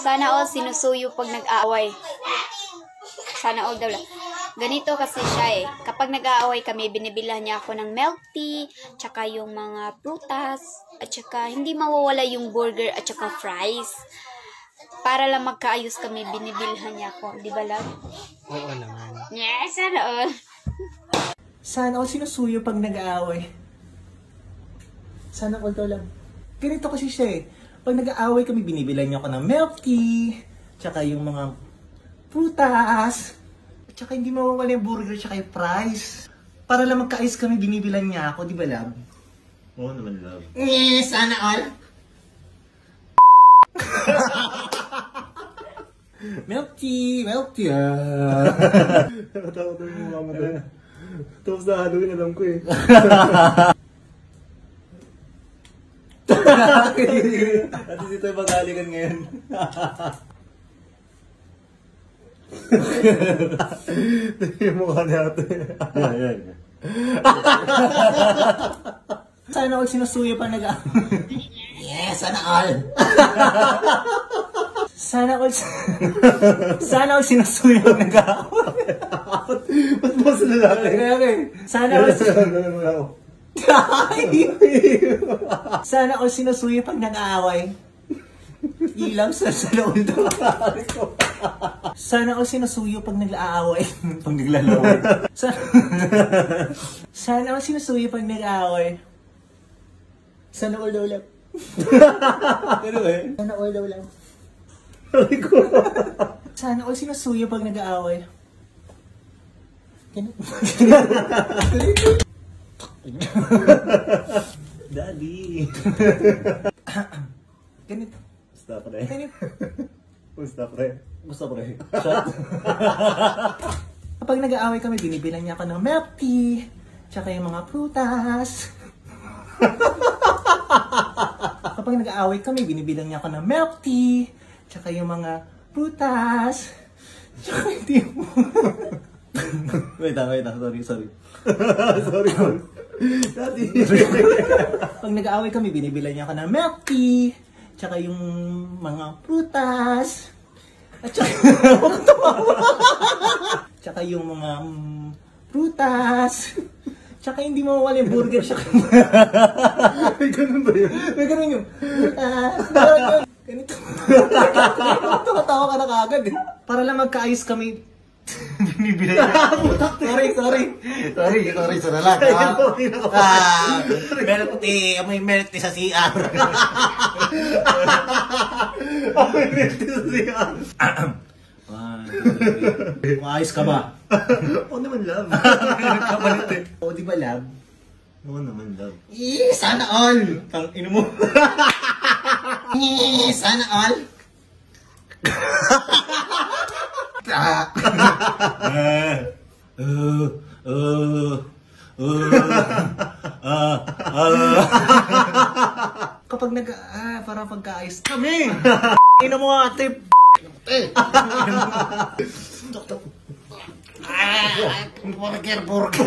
Sana all sinusuyo pag nag-aaway. Sana all daw lang. Ganito kasi siya eh. Kapag nag-aaway kami, binibilhan niya ako ng milk tea, tsaka yung mga prutas, at tsaka hindi mawawala yung burger at tsaka fries. Para lang magkaayos kami, binibilhan niya ako. Di ba, love? Oo naman. Yes, sana all. Sana all sinusuyo pag nag-aaway. Sana all daw lang. Ganito kasi siya eh. Pag nag-aaway kami, binibilan niya ako ng milk tea, tsaka yung mga prutas, at tsaka hindi mawawala yung burger, tsaka yung fries. Para lang magkaayos kami, binibilan niya ako, di ba, love? Oo naman, love. Sana all. Milk tea, milk tea. Nakatakot yung mukha mo tayo. Tapos na Halloween, alam ko eh. At hindi tayo magalikan ngayon. Yung mukha natin. Yan. Sana all sinusuyo pa nag-aaway. Yes, sana all. Sana all sinusuyo pag nag-aaway. Ba't mo sa lalaki? Sana all sinusuyo pag nag-aaway. Ilaw sa loob daw. Sana all sinusuyo pag nag-aaway. Pag naglalaway. Sana all sinusuyo pag nag-aaway. Sana all daw lang. Ano eh? Sana all daw lang. Sabi ko. Sana all sinusuyo pag nag-aaway. Daddy. Ganito. Basta pre. Ganito. Basta pre. Gusto ko rin. Kapag nag-aaway kami, binibilang niya ako ng milk tea, tsaka yung mga prutas. Kapag nag-aaway kami, binibilang niya ako ng milk tea, tsaka yung mga prutas. Tsaka hindi mo. Wait lang. Sorry. Sorry. Daddy. Pag nag-aaway kami, binibilang niya ako ng milk tea, tsaka yung mga prutas. At tsaka yung mga prutas. Tsaka hindi mawawala yung burger. May ganun ba yun? May ganun yung prutas. Ganito. Tumatawa ka na kagad eh. Para lang magkaayos kami. Binibilay niya. Sorry sa lalag. May milk tea sa CR. May milk tea sa CR. Maayos ka ba? Oo naman, love. Nagkabalit eh. O di ba, love? Oo naman, love. Sana all! Tang ino mo. Sana all! Kapag para pagkaayos kami! Ino mo nga, tip! Doktor! Burger!